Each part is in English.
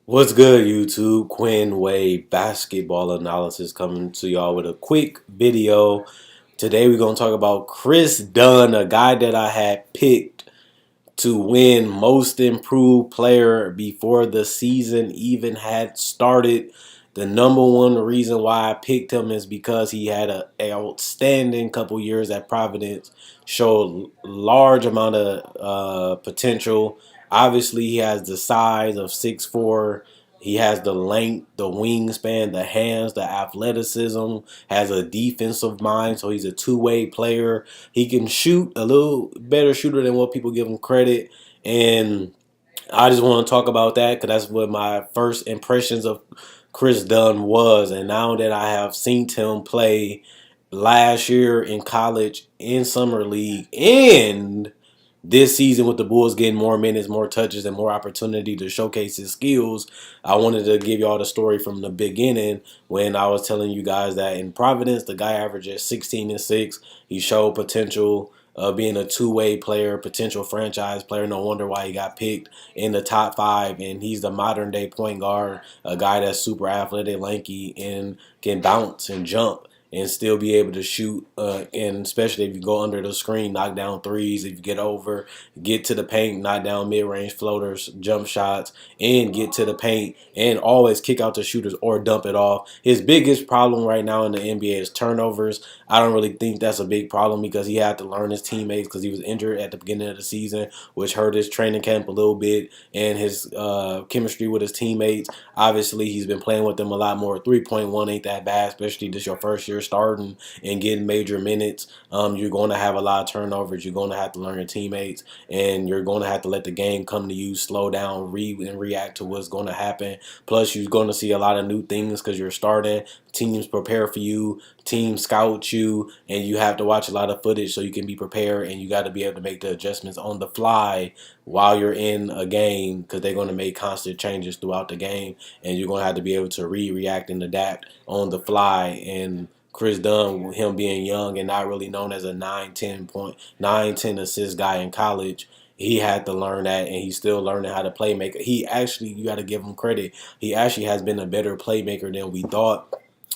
What's good, YouTube? Quinn Wade basketball analysis coming to y'all with a quick video. Today we're going to talk about Kris Dunn, a guy that I had picked to win most improved player before the season even had started. The number one reason why I picked him is because he had an outstanding couple years at Providence, showed large amount of potential. Obviously, he has the size of 6'4". He has the length, the wingspan, the hands, the athleticism, has a defensive mind, so he's a two-way player. He can shoot a little better shooter than what people give him credit. And I just want to talk about that because that's what my first impressions of Kris Dunn was. And now that I have seen him play last year in college, in summer league, and this season with the Bulls getting more minutes, more touches, and more opportunity to showcase his skills, I wanted to give y'all the story from the beginning when I was telling you guys that in Providence, the guy averages 16 and 6. He showed potential of being a two-way player, potential franchise player. No wonder why he got picked in the top 5. And he's the modern-day point guard, a guy that's super athletic, lanky, and can bounce and jump and still be able to shoot, and especially if you go under the screen, knock down threes, if you get over, get to the paint, knock down mid-range floaters, jump shots, and get to the paint, and always kick out the shooters or dump it off. His biggest problem right now in the NBA is turnovers. I don't really think that's a big problem because he had to learn his teammates because he was injured at the beginning of the season, which hurt his training camp a little bit, and his chemistry with his teammates. Obviously, he's been playing with them a lot more. 3.1 ain't that bad, especially this your first year starting and getting major minutes. You're going to have a lot of turnovers. You're going to have to learn your teammates, and you're going to have to let the game come to you, slow down, read, and react to what's going to happen. Plus, you're going to see a lot of new things because you're starting. Teams prepare for you, teams scout you, and you have to watch a lot of footage so you can be prepared, and you got to be able to make the adjustments on the fly while you're in a game because they're going to make constant changes throughout the game, and you're going to have to be able to react, and adapt on the fly. And Kris Dunn, him being young and not really known as a 9, 10 assist guy in college, he had to learn that, and he's still learning how to play make. He actually, you got to give him credit. He actually has been a better playmaker than we thought,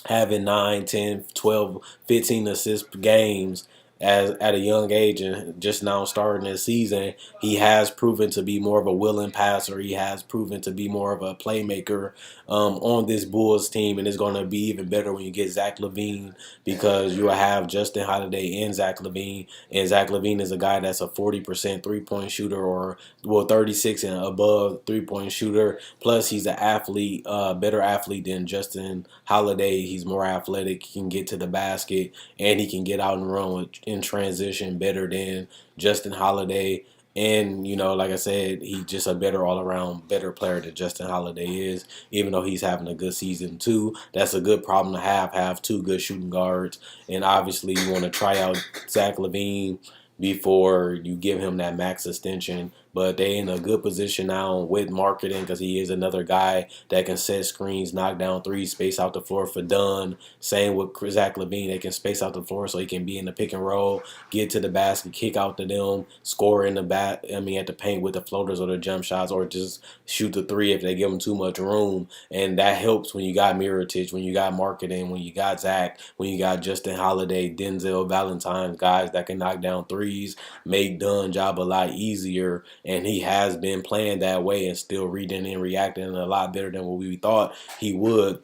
having 9, 10, 12, 15 assist games as at a young age and just now starting this season. He has proven to be more of a willing passer. He has proven to be more of a playmaker on this Bulls team, and it's going to be even better when you get Zach LaVine because you will have Justin Holiday and Zach LaVine, and Zach LaVine is a guy that's a 40% three-point shooter, or well 36 and above three-point shooter. Plus he's an athlete, better athlete than Justin Holiday. He's more athletic, he can get to the basket, and he can get out and run in transition better than Justin Holiday. And, like I said, he's just a better all-around, better player than Justin Holiday is, even though he's having a good season too. That's a good problem to have two good shooting guards. And obviously you want to try out Zach LaVine before you give him that max extension. But they in a good position now with marketing because he is another guy that can set screens, knock down threes, space out the floor for Dunn. Same with Zach LaVine. They can space out the floor so he can be in the pick and roll, get to the basket, kick out to them, score in the at the paint with the floaters or the jump shots, or just shoot the three if they give him too much room. And that helps when you got Mirotic, when you got marketing, when you got Zach, when you got Justin Holiday, Denzel Valentine, guys that can knock down threes, make Dunn's job a lot easier. And he has been playing that way and still reading and reacting a lot better than what we thought he would.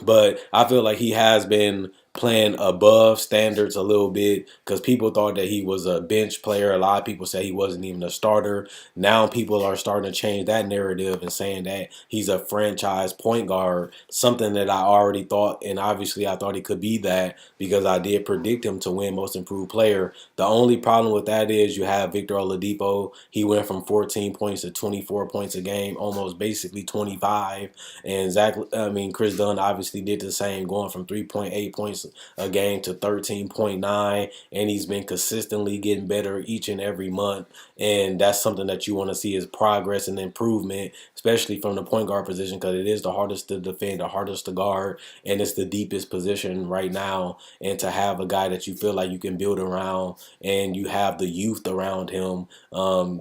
But I feel like he has been playing above standards a little bit because people thought that he was a bench player. A lot of people say he wasn't even a starter. Now people are starting to change that narrative and saying that he's a franchise point guard, something that I already thought, and obviously I thought he could be that because I did predict him to win most improved player. The only problem with that is you have Victor Oladipo. He went from 14 points to 24 points a game, almost basically 25. And Kris Dunn obviously did the same, going from 3.8 points a game to 13.9, and he's been consistently getting better each and every month. And that's something that you want to see is progress and improvement, especially from the point guard position, because it is the hardest to defend, the hardest to guard, and it's the deepest position right now. And to have a guy that you feel like you can build around and you have the youth around him,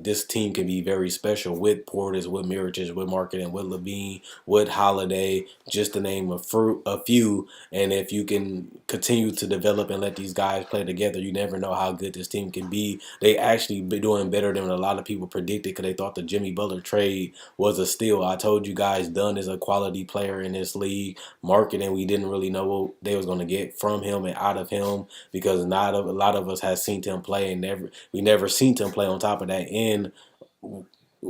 this team can be very special with Portis, with Mirotic, with Marketing, with Levine, with Holiday, just to name a few. And if you can continue to develop and let these guys play together, you never know how good this team can be. They actually be doing better than a lot of people predicted because they thought the Jimmy Butler trade was a steal. I told you guys Dunn is a quality player in this league. Marketing, we didn't really know what they was going to get from him and out of him because not a lot of us has seen him play and we never seen him play on top of that. And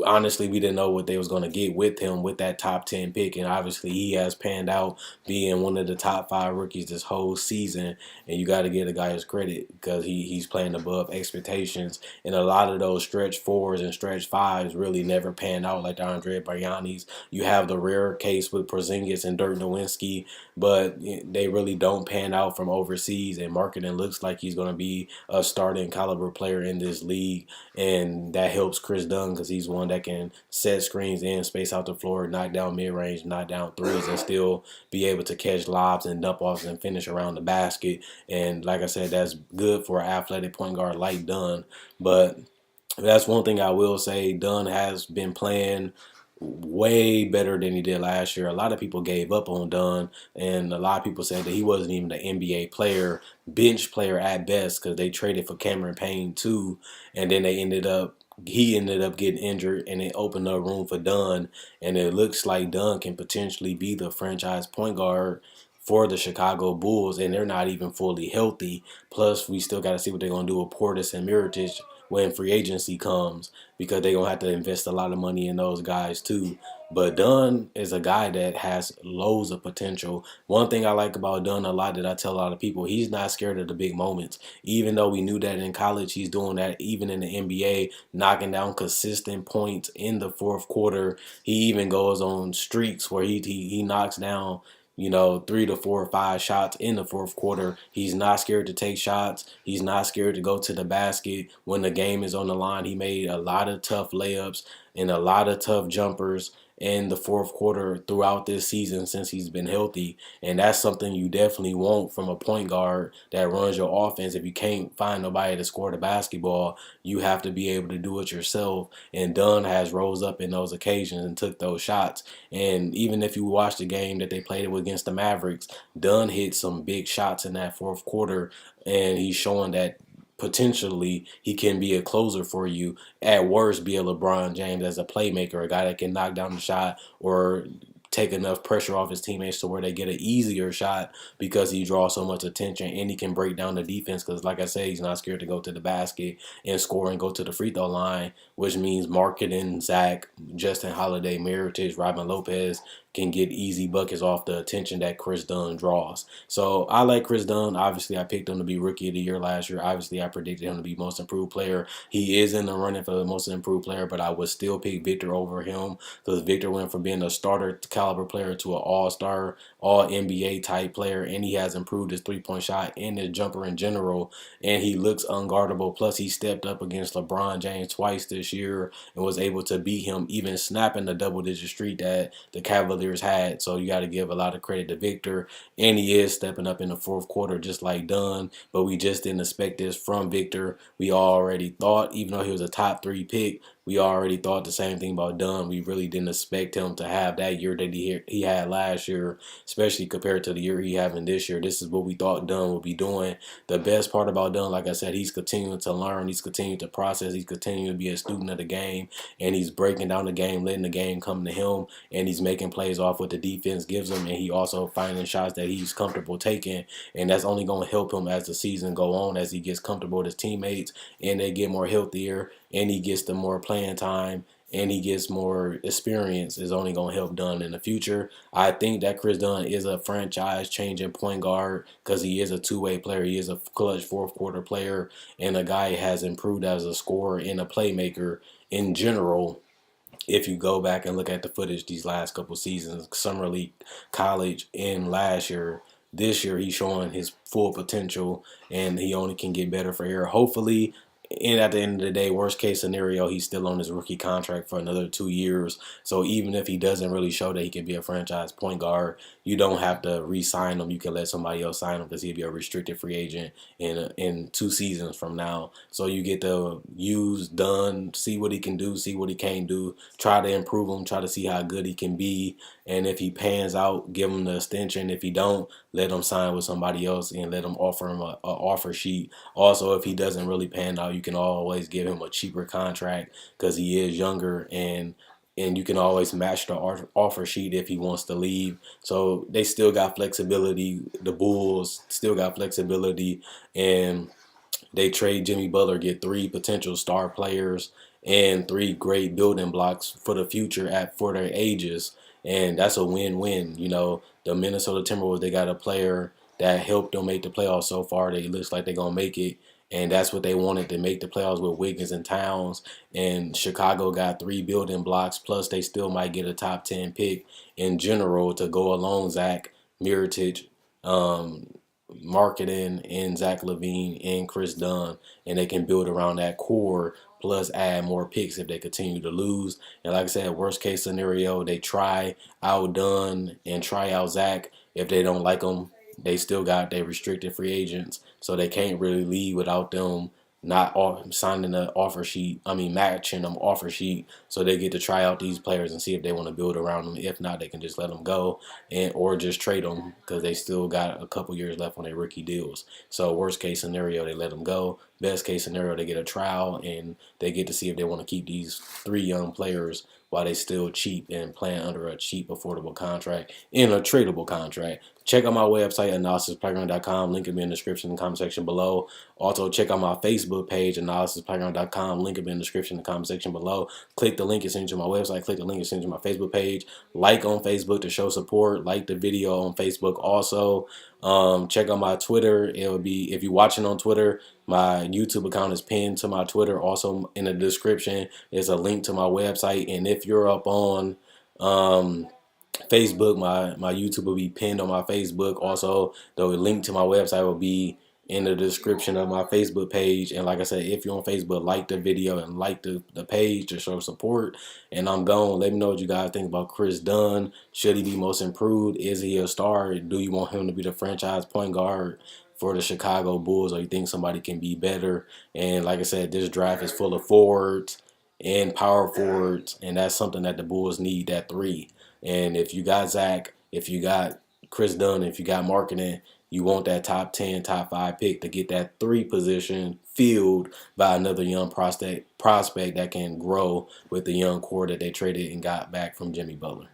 honestly, we didn't know what they was going to get with him with that top 10 pick. And obviously he has panned out being one of the top 5 rookies this whole season. And you got to give the guy his credit because he's playing above expectations. And a lot of those stretch 4s and stretch 5s really never pan out like the Andre Barghanis. You have the rare case with Porzingis and Dirk Nowitzki, but they really don't pan out from overseas. And Marketing looks like he's going to be a starting caliber player in this league. And that helps Kris Dunn because he's one that can set screens in, space out the floor, knock down mid-range, knock down threes, and still be able to catch lobs and dump offs and finish around the basket. And like I said, that's good for an athletic point guard like Dunn. But that's one thing I will say. Dunn has been playing way better than he did last year. A lot of people gave up on Dunn, and a lot of people said that he wasn't even an NBA player, bench player at best, because they traded for Cameron Payne too, and then he ended up getting injured, and it opened up room for Dunn, and it looks like Dunn can potentially be the franchise point guard for the Chicago Bulls, and they're not even fully healthy. Plus, we still got to see what they're going to do with Portis and Mirotic when free agency comes because they're going to have to invest a lot of money in those guys too. But Dunn is a guy that has loads of potential. One thing I like about Dunn a lot that I tell a lot of people, he's not scared of the big moments. Even though we knew that in college, he's doing that even in the NBA, knocking down consistent points in the fourth quarter. He even goes on streaks where he knocks down 3 to 4 or 5 shots in the fourth quarter. He's not scared to take shots. He's not scared to go to the basket when the game is on the line. He made a lot of tough layups and a lot of tough jumpers in the fourth quarter throughout this season since he's been healthy. And that's something you definitely want from a point guard that runs your offense. If you can't find nobody to score the basketball, you have to be able to do it yourself. And Dunn has rose up in those occasions and took those shots. And even if you watch the game that they played against the Mavericks, Dunn hit some big shots in that fourth quarter, and he's showing that potentially he can be a closer for you. At worst, be a LeBron James as a playmaker, a guy that can knock down the shot or take enough pressure off his teammates to where they get an easier shot because he draws so much attention and he can break down the defense because, like I said, he's not scared to go to the basket and score and go to the free throw line, which means Marketing, Zach, Justin Holiday, Mirotic, Robin Lopez can get easy buckets off the attention that Kris Dunn draws. So I like Kris Dunn. Obviously, I picked him to be Rookie of the Year last year. Obviously, I predicted him to be Most Improved Player. He is in the running for the Most Improved Player, but I would still pick Victor over him because Victor went from being a starter caliber player to an all-star, all-NBA type player, and he has improved his three-point shot and his jumper in general, and he looks unguardable. Plus, he stepped up against LeBron James twice this year and was able to beat him, even snapping the double-digit streak that the Cavaliers had. So you got to give a lot of credit to Victor, and he is stepping up in the fourth quarter just like Dunn, but we just didn't expect this from Victor. We already thought, even though he was a top 3 pick, we already thought the same thing about Dunn. We really didn't expect him to have that year that he had last year, especially compared to the year he having this year. This is what we thought Dunn would be doing. The best part about Dunn, like I said, he's continuing to learn. He's continuing to process. He's continuing to be a student of the game, and he's breaking down the game, letting the game come to him, and he's making plays off what the defense gives him, and he also finding shots that he's comfortable taking, and that's only going to help him as the season go on, as he gets comfortable with his teammates, and they get more healthier, and he gets the more playing time, and he gets more experience. Is only going to help Dunn in the future. I think that Kris Dunn is a franchise-changing point guard because he is a two-way player. He is a clutch fourth-quarter player, and a guy has improved as a scorer and a playmaker in general. If you go back and look at the footage these last couple seasons, summer league, college, and last year, this year he's showing his full potential, and he only can get better for here. Hopefully, and at the end of the day, worst case scenario, he's still on his rookie contract for another 2 years. So even if he doesn't really show that he can be a franchise point guard, you don't have to re-sign him. You can let somebody else sign him because he'll be a restricted free agent in 2 seasons from now. So you get to use Dunn, see what he can do, see what he can't do, try to improve him, try to see how good he can be. And if he pans out, give him the extension. If he don't, let him sign with somebody else and let him offer him a offer sheet. Also, if he doesn't really pan out, you can always give him a cheaper contract because he is younger, and you can always match the offer sheet if he wants to leave. So they still got flexibility. The Bulls still got flexibility, and they trade Jimmy Butler, get 3 potential star players and 3 great building blocks for the future for their ages, and that's a win-win. The Minnesota Timberwolves, they got a player that helped them make the playoffs so far. They looks like they're gonna make it, and that's what they wanted, to make the playoffs with Wiggins and Towns. And Chicago got 3 building blocks, plus they still might get a top 10 pick in general to go along Zach, Mirotic, um, marketing, and Zach LaVine and Kris Dunn, and they can build around that core, plus add more picks if they continue to lose. And like I said, worst case scenario, they try out Dunn and try out Zach. If they don't like them, they still got their restricted free agents, so they can't really leave without them not signing the offer sheet. I mean, matching them offer sheet, so they get to try out these players and see if they want to build around them. If not, they can just let them go, and or just trade them because they still got a couple years left on their rookie deals. So worst case scenario, they let them go. Best case scenario, they get a trial and they get to see if they want to keep these 3 young players while they still cheap and playing under a cheap, affordable contract in a tradable contract. Check out my website, analysisplayground.com. Link will be in the description and comment section below. Also, check out my Facebook page, analysisplayground.com. Link will be in the description and comment section below. Click the link and send you to my website. Click the link and send you to my Facebook page. Like on Facebook to show support. Like the video on Facebook also. Check out my Twitter. It will be, if you're watching on Twitter, my YouTube account is pinned to my Twitter. Also in the description is a link to my website. And if you're up on Facebook, my YouTube will be pinned on my Facebook. Also, the link to my website will be in the description of my Facebook page. And like I said, if you're on Facebook, like the video and like the page to show support. And I'm gone. Let me know what you guys think about Kris Dunn. Should he be most improved? Is he a star? Do you want him to be the franchise point guard for the Chicago Bulls, or you think somebody can be better? And like I said, this draft is full of forwards and power forwards, and that's something that the Bulls need, that 3. And if you got Zach, if you got Kris Dunn, if you got marketing, you want that top 10, top 5 pick to get that 3 position filled by another young prospect that can grow with the young core that they traded and got back from Jimmy Butler.